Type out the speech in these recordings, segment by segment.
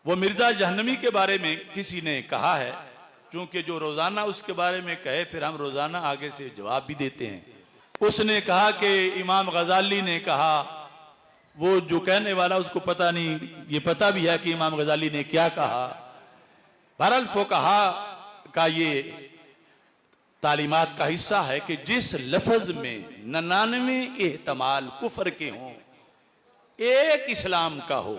वो मिर्जा जहन्नमी के बारे में किसी ने कहा है, क्योंकि जो रोजाना उसके बारे में कहे फिर हम रोजाना आगे से जवाब भी देते हैं। उसने कहा कि इमाम गजाली ने कहा, वो जो कहने वाला उसको पता नहीं, ये पता भी है कि इमाम गजाली ने क्या कहा। बहरहाल फुकहा का ये तालीमात का हिस्सा है कि जिस लफ्ज में 99 एहतमाल कुफर के हों, एक इस्लाम का हो,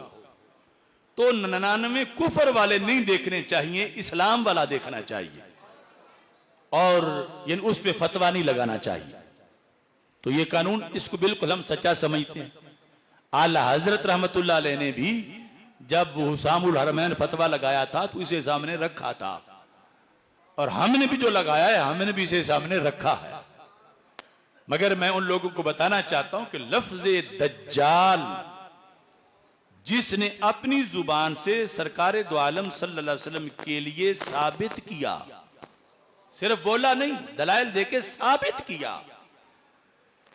तो 99 कुफर वाले नहीं देखने चाहिए, इस्लाम वाला देखना चाहिए और यानी उस पर फतवा नहीं लगाना चाहिए। तो ये कानून, इसको बिल्कुल हम सच्चा समझते हैं। आला हजरत रहमतुल्लाह अलैह ने भी जब हुसामुल हरमैन फतवा लगाया था तो इसे सामने रखा था, और हमने भी जो लगाया है हमने भी इसे सामने रखा है। मगर मैं उन लोगों को बताना चाहता हूं कि लफ्ज़े दज्जाल जिसने अपनी जुबान से सरकार दो आलम सल्लल्लाहु अलैहि वसल्लम के लिए साबित किया, सिर्फ बोला नहीं, दलाइल देके साबित किया,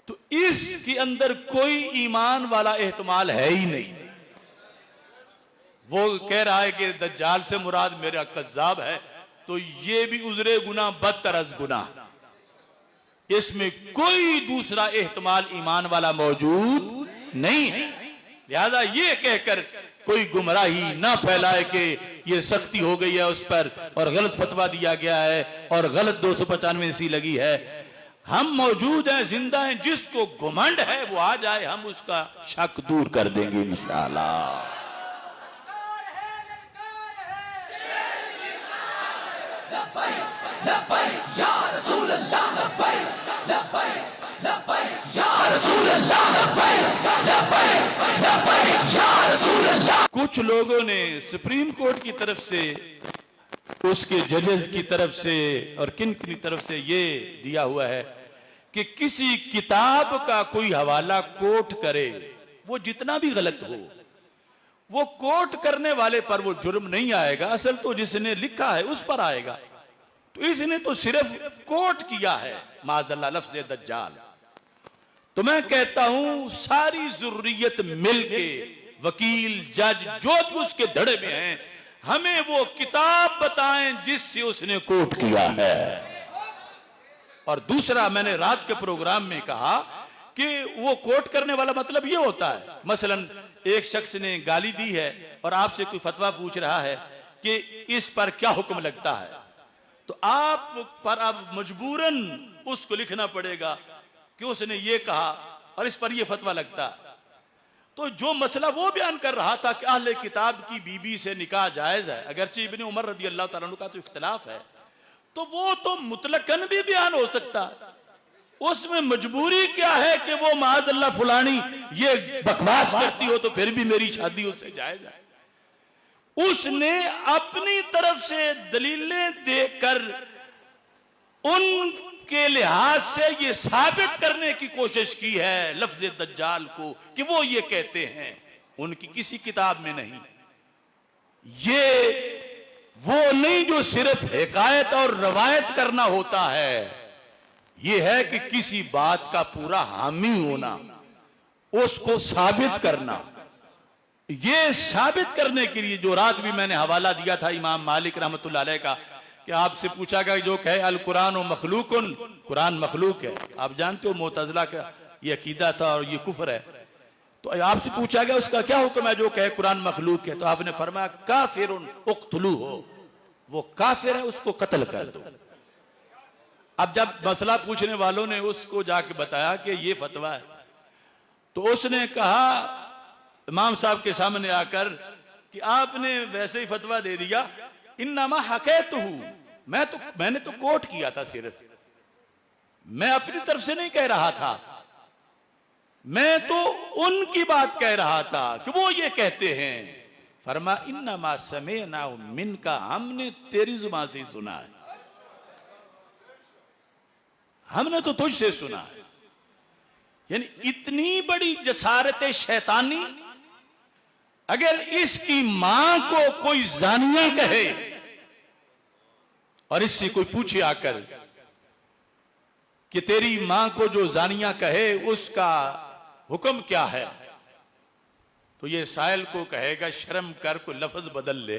तो इसके अंदर कोई ईमान वाला एहतमाल है ही नहीं। वो कह रहा है कि दज्जाल से मुराद मेरा कज्जाब है, तो ये भी उजरे गुना बदतर अज गुना, इसमें कोई दूसरा एहतमाल ईमान वाला मौजूद नहीं है। लिहाजा ये कहकर कोई गुमराही ना फैलाए कि ये सख्ती हो गई है उस पर और गलत फतवा दिया गया है और गलत 295 सी लगी है। हम मौजूद हैं, जिंदा हैं, जिसको घुमंड है वो आ जाए, हम उसका शक दूर कर देंगे इंशाअल्लाह। कुछ लोगों ने सुप्रीम कोर्ट की तरफ से, उसके जजेस की तरफ से और किन की तरफ से ये दिया हुआ है कि किसी किताब का कोई हवाला कोर्ट करे, वो जितना भी गलत हो, वो कोर्ट करने वाले पर वो जुर्म नहीं आएगा, असल तो जिसने लिखा है उस पर आएगा। तो इसने तो सिर्फ कोर्ट किया है माज़अल्लाह लफ्ज़ दज्जाल। तो मैं कहता हूं सारी ज़ुर्रियत मिलके, वकील, जज, जो भी उसके धड़े में हैं, हमें वो किताब बताएं जिससे उसने कोर्ट किया है। और दूसरा, मैंने रात के प्रोग्राम में कहा कि वो कोर्ट करने वाला मतलब ये होता है, मसलन एक शख्स ने गाली दी है और आपसे कोई फतवा पूछ रहा है कि इस पर क्या हुक्म लगता है, तो आप पर अब मजबूरन उसको लिखना पड़ेगा कि उसने ये कहा और इस पर ये फतवा लगता है। तो जो मसला वो बयान कर रहा था कि अहले किताब की बीबी से निकाह जायज है, अगरचे इब्ने उमर रदी अल्लाह तआला अन्हु का तो इख्तिलाफ है, तो वो तो मुतलकन भी बयान हो सकता। उसमें मजबूरी क्या है कि वो माज़अल्लाह फुलानी ये बकवास करती हो तो फिर भी मेरी शादी उससे जायज है। उसने अपनी तरफ से दलीलें देकर उनके लिहाज से ये साबित करने की कोशिश की है लफ्ज़ दज्जाल को कि वो ये कहते हैं, उनकी किसी किताब में नहीं। ये वो नहीं जो सिर्फ हिकायत और रवायत करना होता है, ये है कि किसी बात का पूरा हामी होना, उसको साबित करना। ये साबित करने के लिए जो रात भी मैंने हवाला दिया था इमाम मालिक रहमतुल्लाह अलैह का, कि आपसे पूछा गया जो कहे अल कुरान व मखलूकुन, कुरान मखलूक है, आप जानते हो मुतज़िला का ये अकीदा था और ये कुफ्र है, तो आपसे पूछा गया उसका क्या हुक्म है जो कहे कुरान मखलूक है, तो आपने फरमाया काफिरुन उक़्तुलू हो, वो काफिर है, उसको कत्ल कर दो। अब जब मसला पूछने वालों ने उसको जाके बताया कि ये फतवा है, तो उसने कहा इमाम साहब के सामने आकर कि आपने वैसे ही फतवा दे दिया, इन्नमा हक़ैतुहु, मैंने तो कोट किया था, सिर्फ मैं अपनी तरफ से नहीं कह रहा था, मैं तो उनकी बात कह रहा था कि वो ये कहते हैं। फरमा इन्नमा समेना मिनका, हमने तेरी जुबान से ही सुना है, हमने तो तुझसे सुना है। यानी इतनी बड़ी जसारत शैतानी, अगर इसकी मां को कोई जानिया कहे और इससे कोई पूछे आकर कि तेरी मां को जो जानिया कहे उसका हुक्म क्या है, तो ये साइल को कहेगा शर्म कर, कोई लफ्ज बदल ले।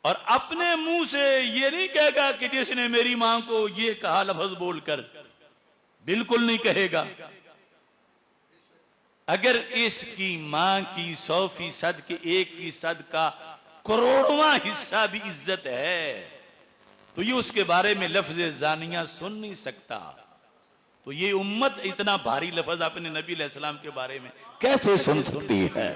और अपने मुंह से ये नहीं कहेगा कि जिसने मेरी मां को ये कहा लफ्ज बोलकर, बिल्कुल नहीं कहेगा। अगर इसकी मां की 100% के 1% का करोड़वां हिस्सा भी इज्जत है तो ये उसके बारे में लफ्ज जानिया सुन नहीं सकता। तो ये उम्मत इतना भारी लफ्ज अपने नबी अलैहिस्सलाम के बारे में कैसे सुन सकती है?